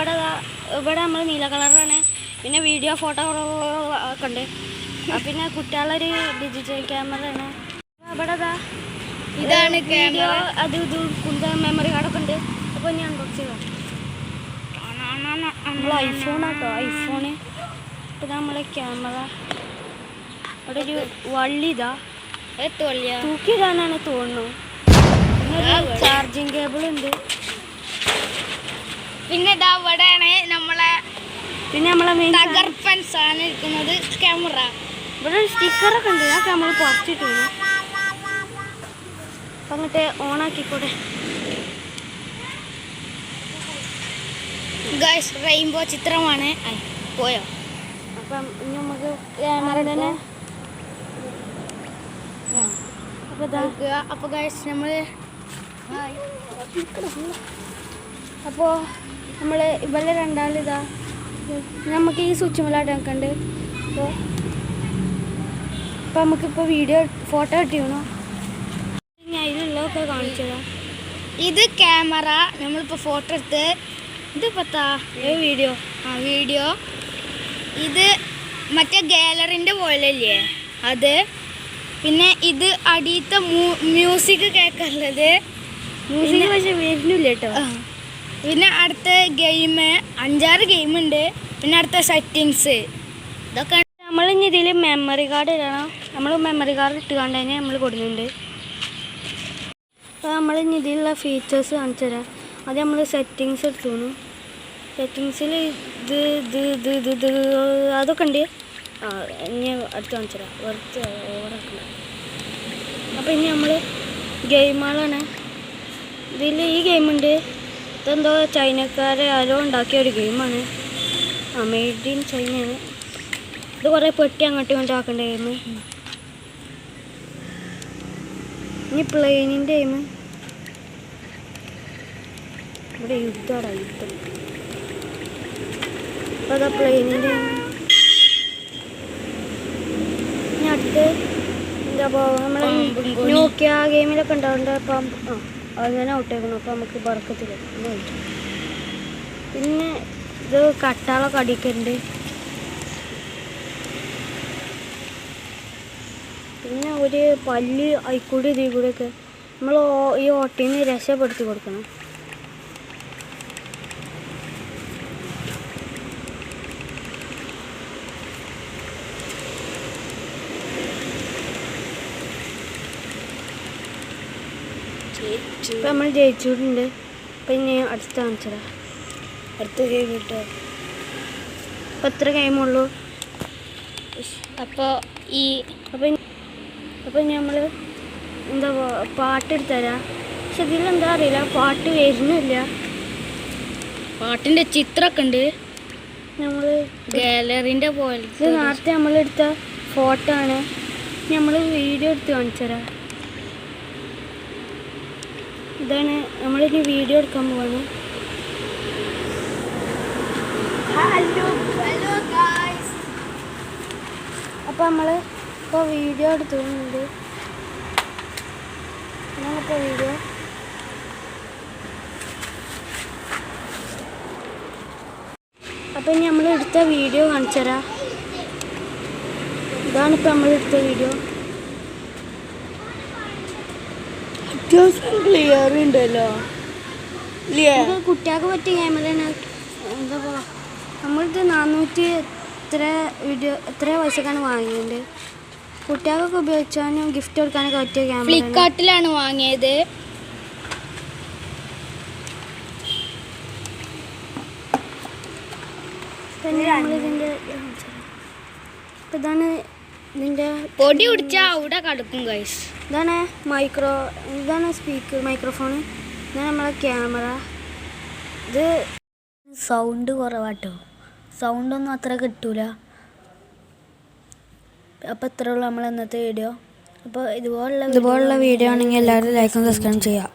ഇവിടെ നമ്മൾ നീല കളറാണ്. പിന്നെ വീഡിയോ ഫോട്ടോ ഒക്കെ ഉണ്ട്. പിന്നെ കുട്ടികളൊരു ഡിജിറ്റൽ ക്യാമറയാണ്. ഇവിടെ ഇതാണ് വീഡിയോ, അത് ഇത് മെമ്മറി കാർഡൊക്കെ ഉണ്ട്. അപ്പോൾ ഞാൻ അൺബോക്സ് ചെയ്യാം. നമ്മൾ ഐഫോണാട്ടോ, ഐഫോണ്. ഇപ്പം നമ്മളെ ക്യാമറ. അവിടെ ഒരു വള്ളി തൂക്കിയിടാനാണ് തോന്നുന്നു. പിന്നെ ചാർജിങ് കേബിൾ ഉണ്ട്. പിന്നെ ഇതാ ഇവിടെയാണ് നമ്മളെ മെയിൻ തകർപ്പൻ സാധനം ഇരിക്കുന്നത്, ക്യാമറ. ഇവിടെ ഒരു സ്റ്റിക്കറൊക്കെ ഉണ്ട്. അതൊക്കെ നമ്മൾ പറിച്ചിട്ടു. അപ്പം അങ്ങോട്ട് ഓണാക്കിക്കൂടെ. ഗൈസ് റെയിൻബോ ചിത്രമാണ്. പോയോ? അപ്പം ഇനി നമുക്ക് ക്യാമറ തന്നെ. അപ്പോൾ ഗൈസ് നമ്മൾ ഇവിടെ രണ്ടാളിതാ നമുക്ക് ഈ സ്വിച്ച് മേലാട്ടൊക്കെ ഉണ്ട്. അപ്പോൾ നമുക്കിപ്പോൾ വീഡിയോ ഫോട്ടോ കിട്ടിയോ? ഞാൻ ഇതിലുള്ളതൊക്കെ കാണിച്ചതാ. ഇത് ക്യാമറ, നമ്മളിപ്പോൾ ഫോട്ടോ എടുത്ത്. ഇത് പത്താ വീഡിയോ വീഡിയോ. ഇത് മറ്റേ ഗാലറിൻ്റെ പോലെയല്ലേ അത്. പിന്നെ ഇത് അടിയത്തെ മ്യൂസിക് കേൾക്കാനുള്ളത്. മ്യൂസിക് പക്ഷേ വരുന്നില്ല കേട്ടോ. പിന്നെ അടുത്ത ഗെയിം 5-6 ഗെയിമുണ്ട്. പിന്നെ അടുത്ത സെറ്റിങ്സ് ഇതൊക്കെ. നമ്മളിനി ഇതിൽ മെമ്മറി കാർഡ് ഇടണം. നമ്മൾ മെമ്മറി കാർഡ് ഇട്ടുകൊണ്ട് തന്നെ നമ്മൾ കൊടുക്കുന്നുണ്ട്. അപ്പോൾ നമ്മളിനി ഇതിലുള്ള ഫീച്ചേഴ്സ് കാണിച്ചു തരാം. അത് നമ്മൾ സെറ്റിങ്സ് എടുത്തു. സെറ്റിങ്സിൽ ഇത് അതൊക്കെ ഉണ്ട്. ഇനി അടുത്ത് കാണിച്ചു തരാം. വെറുതെ ഓവറാക്കണം. അപ്പോൾ ഇനി നമ്മൾ ഗെയിമുകളാണ്. ഇതിൽ ഈ ഗെയിമുണ്ട്. ഇതെന്തോ ചൈനക്കാരെ ആരോ ഉണ്ടാക്കിയ ഒരു ഗെയിമാണ്. മെയ്ഡ് ഇൻ ചൈനയാണ്. ഇത് കുറേ പെട്ടി അങ്ങോട്ടും ഇങ്ങോട്ടും ആക്കേണ്ട ഗെയിം. ഇനി പ്ലെയിനിൻ്റെ ഗെയിം. ഇവിടെ യുദ്ധമാണ്, യുദ്ധം. അപ്പോൾ അതാ പ്ലെയിനിൻ്റെ ഗെയിം. ഇനി അടുത്ത് എന്താ നമ്മൾ നോക്കിയ ഗെയിമിലൊക്കെ ഉണ്ടാവുന്നുണ്ട്. അപ്പം അങ്ങനെ ഔട്ടേക്കണം. അപ്പോൾ നമുക്ക് ബർക്കത്തില്ല. പിന്നെ ഇത് കട്ടാളൊക്കെ അടിക്കുന്നുണ്ട്. പിന്നെ ഒരു പല്ല് അയിക്കൂടി ഇതിൽ കൂടെയൊക്കെ നമ്മൾ ഈ ഓട്ടയിൽ നിന്ന് രക്ഷപ്പെടുത്തി കൊടുക്കണം. ഇപ്പം നമ്മൾ ജയിച്ചിട്ടുണ്ട്. അപ്പം ഇനി അടുത്ത കാണിച്ചതാ. അടുത്ത ഗെയിം കിട്ടുക. അപ്പം എത്ര ഗെയിമുള്ളൂ. അപ്പോൾ അപ്പം നമ്മൾ എന്താ പാട്ടെടുത്ത് തരാം. പക്ഷെ ഇതിലെന്താ അറിയില്ല, പാട്ട് വരുന്നില്ല. പാട്ടിൻ്റെ ചിത്രമൊക്കെ ഉണ്ട്. നമ്മൾ ഗാലറിൻ്റെ പോലെ. ഇത് നേരത്തെ നമ്മളെടുത്ത ഫോട്ടോ ആണ്. നമ്മൾ വീഡിയോ എടുത്ത് കാണിച്ചു തരാം. ഇതാണ് നമ്മളിനി വീഡിയോ എടുക്കാൻ പോവാണ്. അപ്പോൾ നമ്മൾ ഇപ്പോൾ വീഡിയോ എടുത്തിട്ടുണ്ട്. ഞങ്ങളിപ്പോൾ വീഡിയോ അപ്പോൾ ഇനി നമ്മൾ എടുത്ത വീഡിയോ കാണിച്ചു തരാം. ഇതാണിപ്പോൾ നമ്മളെടുത്ത വീഡിയോ. ക്ലിയർ ഉണ്ടല്ലോ. കുട്ടികൾക്ക് പറ്റിയ ക്യാമറയാണ്. എന്താ പറയുക, നമ്മളിത് 400 എത്ര പൈസക്കാണ് വാങ്ങിയത്. കുട്ടികൾക്കൊക്കെ ഉപയോഗിച്ചാലും ഗിഫ്റ്റ് കൊടുക്കാനൊക്കെ പറ്റിയ ക്യാമറ. ഫ്ലിപ്കാർട്ടിലാണ് വാങ്ങിയത്. പിന്നെ നമ്മളിതിൻ്റെ ഇതാണ് ഇതിൻ്റെ പൊടി പിടിച്ചാൽ അവിടെ കിടക്കും ഗൈസ്. ഇതാണ് സ്പീക്കർ, മൈക്രോഫോൺ. ഇതാണ് നമ്മളെ ക്യാമറ. ഇത് സൗണ്ട് കുറവാട്ടോ. സൗണ്ടൊന്നും അത്ര കിട്ടൂല. അപ്പോൾ ഇത്രയുള്ളൂ നമ്മൾ ഇന്നത്തെ വീഡിയോ. അപ്പോൾ ഇതുപോലുള്ള വീഡിയോ ആണെങ്കിൽ എല്ലാവരും ലൈക്കും സബ്സ്ക്രൈബ് ചെയ്യുക.